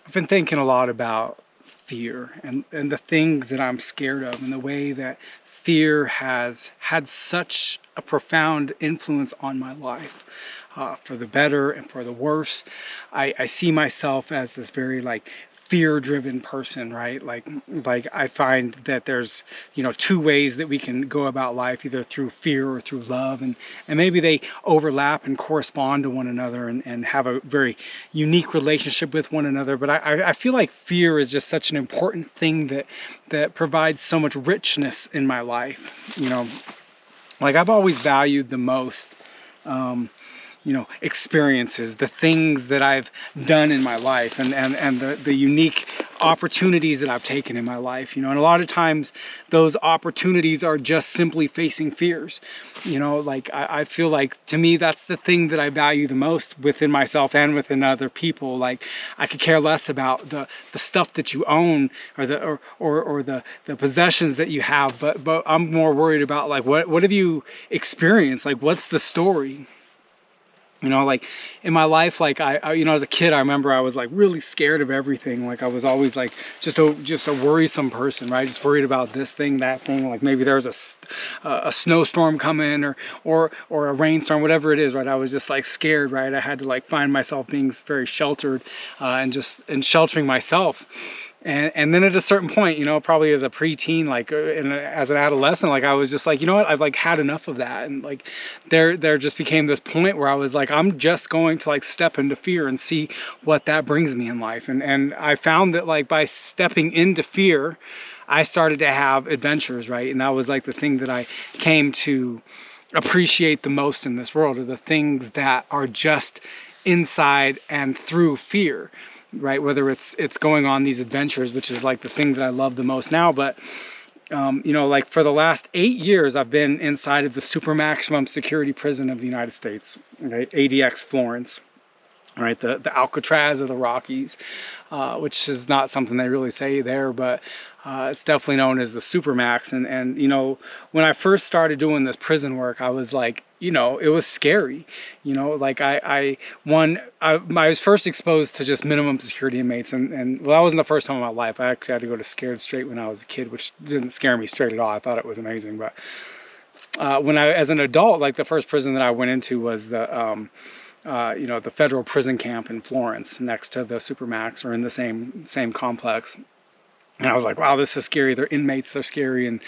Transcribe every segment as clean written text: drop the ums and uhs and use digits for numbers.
I've been thinking a lot about fear and the things that I'm scared of, and the way that fear has had such a profound influence on my life, for the better and for the worse. I see myself as this very like fear-driven person, right? Like I find that there's, two ways that we can go about life, either through fear or through love, and maybe they overlap and correspond to one another, and have a very unique relationship with one another. But I feel like fear is just such an important thing that provides so much richness in my life. Like I've always valued the most, experiences, the things that I've done in my life, and the unique opportunities that I've taken in my life, and a lot of times those opportunities are just simply facing fears. Like I feel like, to me, that's the thing that I value the most within myself and within other people. Like I could care less about the stuff that you own, or the possessions that you have, but I'm more worried about like what have you experienced, like what's the story. Like in my life, like I as a kid, I remember I was like really scared of everything. Like I was always like just a worrisome person, right? Just worried about this thing, that thing. Like maybe there was a snowstorm coming, or a rainstorm, whatever it is, right? I was just like scared, right? I had to like find myself being very sheltered, and sheltering myself. And then at a certain point, probably as a preteen, like as an adolescent, like I was just like, what, I've like had enough of that. And like there just became this point where I was like, I'm just going to like step into fear and see what that brings me in life. And I found that like by stepping into fear, I started to have adventures, right? And that was like the thing that I came to appreciate the most in this world, are the things that are just inside and through fear, right? Whether it's going on these adventures, which is like the thing that I love the most now. But like for the last 8 years, I've been inside of the super maximum security prison of the United States, right? ADX Florence, right? The Alcatraz of the Rockies, which is not something they really say there, but it's definitely known as the Supermax. And when I first started doing this prison work, I was like, it was scary. Like I was first exposed to just minimum security inmates, and well, that wasn't the first time in my life. I actually had to go to Scared Straight when I was a kid, which didn't scare me straight at all. I thought it was amazing. But when as an adult, like the first prison that I went into was the federal prison camp in Florence, next to the Supermax, or in the same complex. And I was like, wow, this is scary. They're inmates, they're scary. And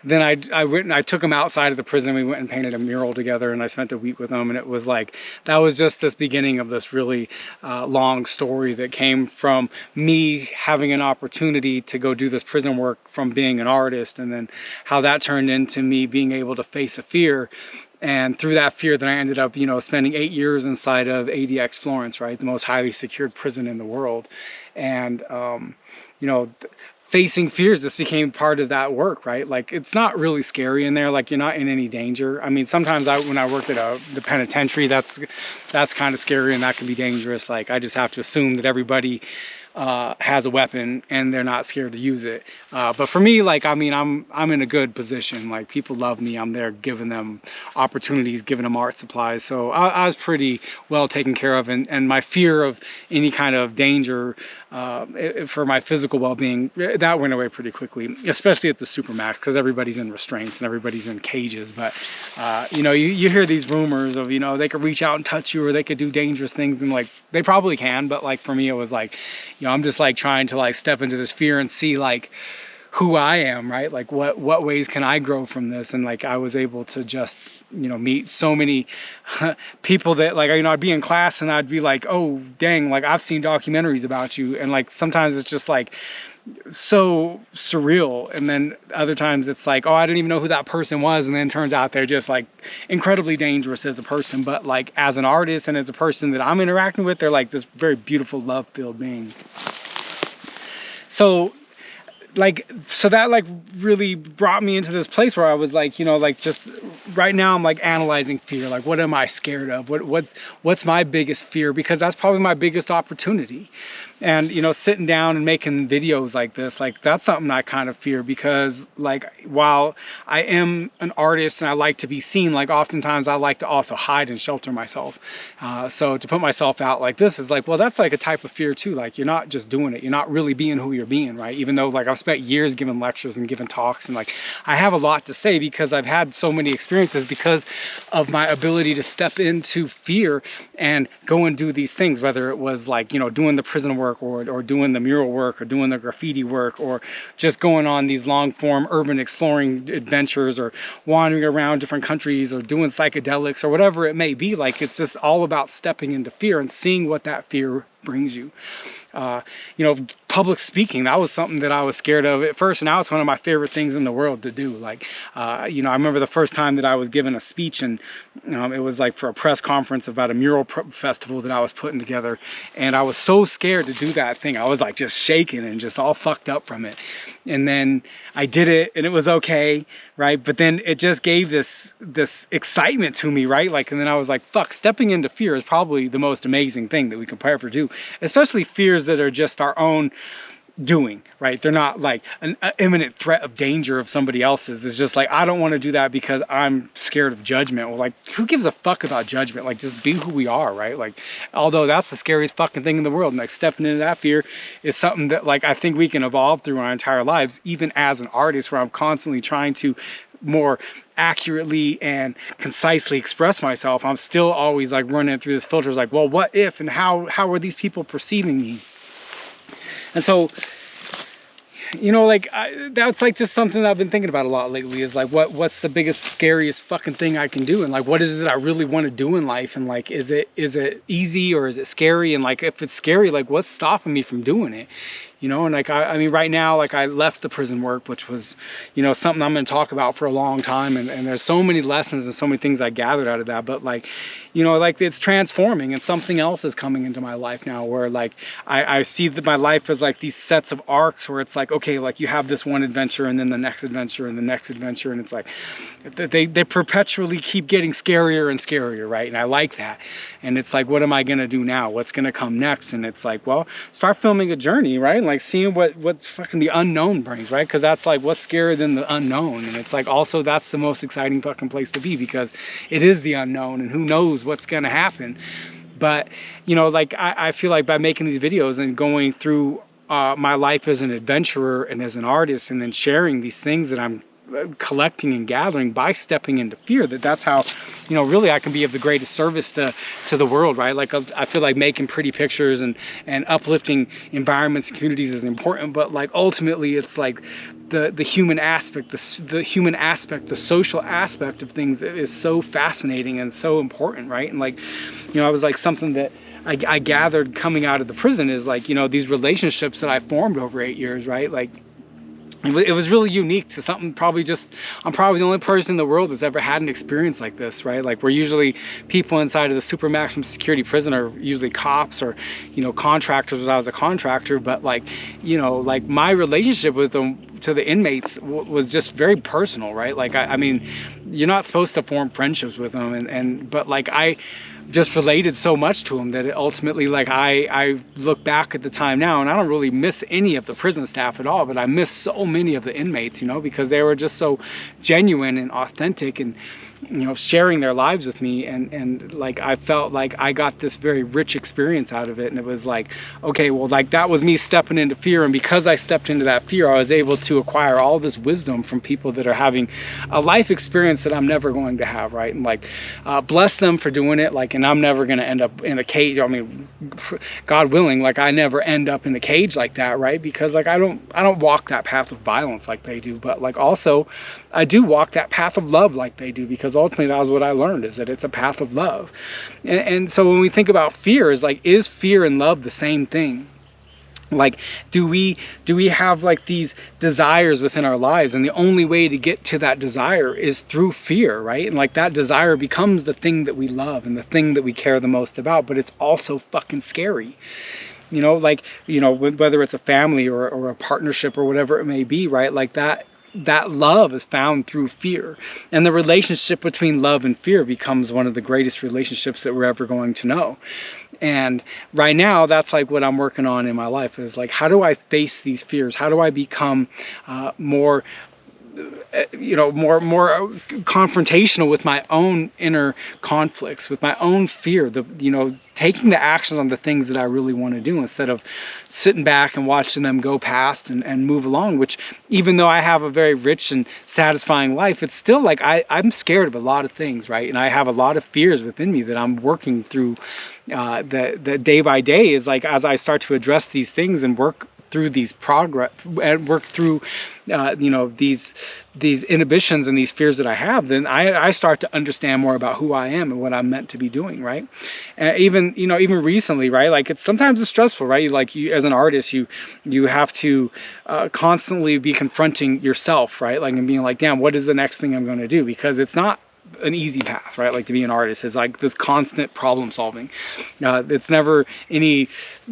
then I went and I took them outside of the prison. We went and painted a mural together, and I spent a week with them. And it was like, that was just this beginning of this really long story that came from me having an opportunity to go do this prison work from being an artist, and then how that turned into me being able to face a fear. And through that fear, then I ended up, spending 8 years inside of ADX Florence, right? The most highly secured prison in the world. And, facing fears, this became part of that work, right? Like, it's not really scary in there. Like, you're not in any danger. I mean, sometimes when I worked at the penitentiary, that's kind of scary, and that can be dangerous. Like, I just have to assume that everybody has a weapon and they're not scared to use it. But for me, like, I mean, I'm in a good position. Like, people love me. I'm there giving them opportunities, giving them art supplies. So I was pretty well taken care of. And my fear of any kind of danger for my physical well-being, that went away pretty quickly, especially at the Supermax, because everybody's in restraints and everybody's in cages. But you hear these rumors of, they could reach out and touch you, or they could do dangerous things, and like, they probably can. But like, for me, it was like, I'm just like trying to like step into this fear and see like who I am, right? Like what ways can I grow from this? And like, I was able to just, meet so many people that like, I'd be in class and I'd be like, oh dang, like I've seen documentaries about you. And like, sometimes it's just like so surreal. And then other times it's like, oh, I didn't even know who that person was. And then it turns out they're just like incredibly dangerous as a person. But like, as an artist and as a person that I'm interacting with, they're like this very beautiful, love-filled being. So like, so that like really brought me into this place where I was like, you know, like just right now I'm like analyzing fear. Like, what am I scared of? What's my biggest fear? Because that's probably my biggest opportunity. And, you know, sitting down and making videos like this, like that's something I kind of fear, because like, while I am an artist and I like to be seen, like oftentimes I like to also hide and shelter myself. So to put myself out like this is like, well, that's like a type of fear too. Like, you're not just doing it. You're not really being who you're being, right? Even though like I've spent years giving lectures and giving talks, and like I have a lot to say because I've had so many experiences because of my ability to step into fear and go and do these things, whether it was like, you know, doing the prison work, or doing the mural work, or doing the graffiti work, or just going on these long form urban exploring adventures, or wandering around different countries, or doing psychedelics, or whatever it may be. Like, it's just all about stepping into fear and seeing what that fear brings you. You know, public speaking, that was something that I was scared of at first, and now it's one of my favorite things in the world to do. Like, you know, I remember the first time that I was given a speech, and it was like for a press conference about a mural festival that I was putting together, and I was so scared to do that thing. I was like just shaking and just all fucked up from it. And then I did it, and it was okay, right? But then it just gave this excitement to me, right? Like, and then I was like, fuck, stepping into fear is probably the most amazing thing that we can ever do, especially fears that are just our own doing, right? They're not like an imminent threat of danger of somebody else's. It's just like, I don't want to do that because I'm scared of judgment. Well, like, who gives a fuck about judgment? Like, just be who we are, right? Like, although that's the scariest fucking thing in the world, and like stepping into that fear is something that like I think we can evolve through our entire lives, even as an artist, where I'm constantly trying to more accurately and concisely express myself. I'm still always like running through this filter, like, well, what if, and how are these people perceiving me? And so, you know, like, that's like just something that I've been thinking about a lot lately, is like, what's the biggest, scariest fucking thing I can do? And like, what is it that I really want to do in life? And like, is it easy, or is it scary? And like, if it's scary, like, what's stopping me from doing it? You know, and like, I mean, right now, like, I left the prison work, which was, you know, something I'm going to talk about for a long time. And there's so many lessons and so many things I gathered out of that. But like, you know, like, it's transforming, and something else is coming into my life now, where like, I see that my life is like these sets of arcs, where it's like, okay, like, you have this one adventure, and then the next adventure, and the next adventure. And it's like, they perpetually keep getting scarier and scarier, right? And I like that. And it's like, what am I going to do now? What's going to come next? And it's like, well, start filming a journey, right? Like, seeing what's fucking the unknown brings, right? Because that's like, what's scarier than the unknown? And it's like, also, that's the most exciting fucking place to be, because it is the unknown, and who knows what's gonna happen. But, you know, like, I feel like by making these videos and going through my life as an adventurer and as an artist, and then sharing these things that I'm collecting and gathering by stepping into fear, that's how, you know, really I can be of the greatest service to the world, right? Like, I feel like making pretty pictures and uplifting environments and communities is important, but like, ultimately, it's like the human aspect, the social aspect of things that is so fascinating and so important, right? And like, you know, I was like, something that I gathered coming out of the prison is like, you know, these relationships that I formed over 8 years, right? Like, it was really unique to something, I'm probably the only person in the world that's ever had an experience like this, right? Like, we're usually people inside of the super maximum security prison are usually cops, or, you know, contractors, as I was a contractor. But like, you know, like, my relationship with them, to the inmates, was just very personal, right? Like, I mean, you're not supposed to form friendships with them, but like, I just related so much to them that it ultimately, like, I look back at the time now, and I don't really miss any of the prison staff at all, but I miss so many of the inmates, you know, because they were just so genuine and authentic, and, you know, sharing their lives with me, and like, I felt like I got this very rich experience out of it. And it was like, okay, well, like, that was me stepping into fear, and because I stepped into that fear, I was able to acquire all this wisdom from people that are having a life experience that I'm never going to have, right? And like, bless them for doing it, like, and I'm never going to end up in a cage. I mean, God willing, like, I never end up in a cage like that, right? Because like, I don't walk that path of violence like they do, but like, also, I do walk that path of love like they do, because ultimately that was what I learned, is that it's a path of love. And so when we think about fear, is fear and love the same thing? Like, do we have like these desires within our lives, and the only way to get to that desire is through fear, right? And like, that desire becomes the thing that we love and the thing that we care the most about, but it's also fucking scary. you know, like, you know, whether it's a family or a partnership or whatever it may be, right? Like that love is found through fear, and the relationship between love and fear becomes one of the greatest relationships that we're ever going to know. And right now, that's like what I'm working on in my life, is like, how do I face these fears? How do I become more more confrontational with my own inner conflicts, with my own fear, taking the actions on the things that I really want to do, instead of sitting back and watching them go past and move along, which, even though I have a very rich and satisfying life, it's still like I'm scared of a lot of things, right? And I have a lot of fears within me that I'm working through the day by day, is like, as I start to address these things and work through these progress and work through these inhibitions and these fears that I have, then I start to understand more about who I am and what I'm meant to be doing, right? And even recently, right, like, sometimes it's stressful, right? Like, you as an artist, you have to constantly be confronting yourself, right? Like, and being like, damn, what is the next thing I'm going to do? Because it's not an easy path, right? Like, to be an artist is like this constant problem solving. It's never any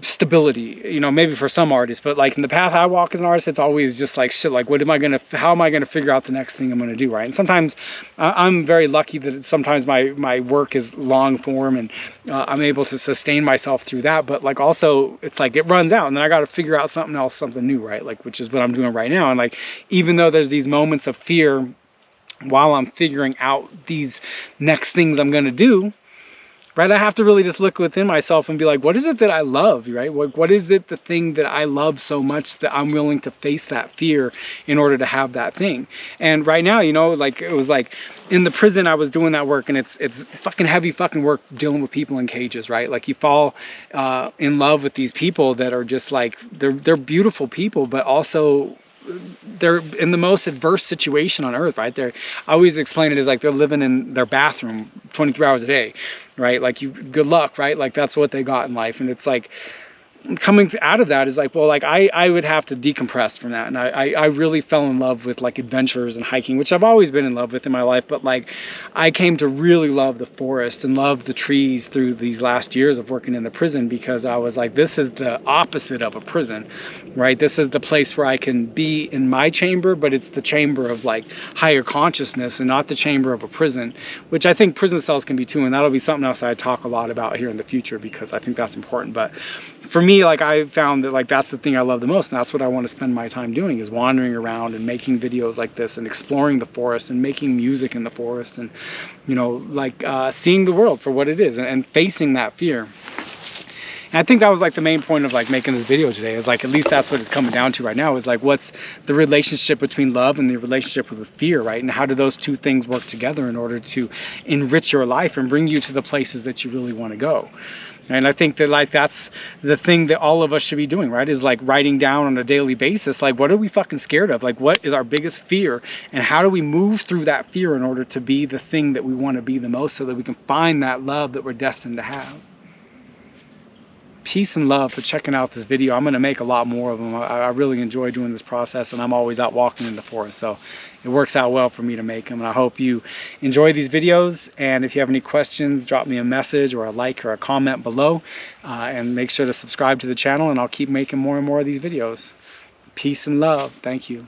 stability, maybe for some artists, but like in the path I walk as an artist, it's always just like, shit, like, how am I gonna figure out the next thing I'm gonna do, right? And sometimes I'm very lucky that sometimes my work is long form, and I'm able to sustain myself through that, but like, also, it's like it runs out, and then I got to figure out something else, something new, right? Like, which is what I'm doing right now. And like, even though there's these moments of fear while I'm figuring out these next things I'm going to do, right, I have to really just look within myself and be like, what is it that I love, right? What is it, the thing that I love so much that I'm willing to face that fear in order to have that thing? And right now, like, it was like in the prison, I was doing that work, and it's fucking heavy fucking work dealing with people in cages, right? Like, you fall in love with these people that are just like, they're beautiful people, but also they're in the most adverse situation on earth, right? I always explain it as like they're living in their bathroom 23 hours a day, right? Like, good luck, right? Like, that's what they got in life. And it's like, coming out of that is like, well, like, I would have to decompress from that. And I really fell in love with like adventures and hiking, which I've always been in love with in my life. But like, I came to really love the forest and love the trees through these last years of working in the prison, because I was like, this is the opposite of a prison, right? This is the place where I can be in my chamber, but it's the chamber of like higher consciousness, and not the chamber of a prison, which I think prison cells can be too. And that'll be something else I talk a lot about here in the future, because I think that's important. But for me, like, I found that like that's the thing I love the most, and that's what I want to spend my time doing, is wandering around and making videos like this, and exploring the forest, and making music in the forest, and seeing the world for what it is, and facing that fear. And I think that was like the main point of like making this video today, is like, at least that's what it's coming down to right now, is like, what's the relationship between love and the relationship with fear, right? And how do those two things work together in order to enrich your life and bring you to the places that you really want to go? And I think that like, that's the thing that all of us should be doing, right? Is like writing down on a daily basis, like, what are we fucking scared of? Like, what is our biggest fear? And how do we move through that fear in order to be the thing that we want to be the most, so that we can find that love that we're destined to have? Peace and love for checking out this video. I'm going to make a lot more of them. I really enjoy doing this process, and I'm always out walking in the forest, so it works out well for me to make them. And I hope you enjoy these videos, and if you have any questions, drop me a message or a like or a comment below, and make sure to subscribe to the channel, and I'll keep making more and more of these videos. Peace and love. Thank you.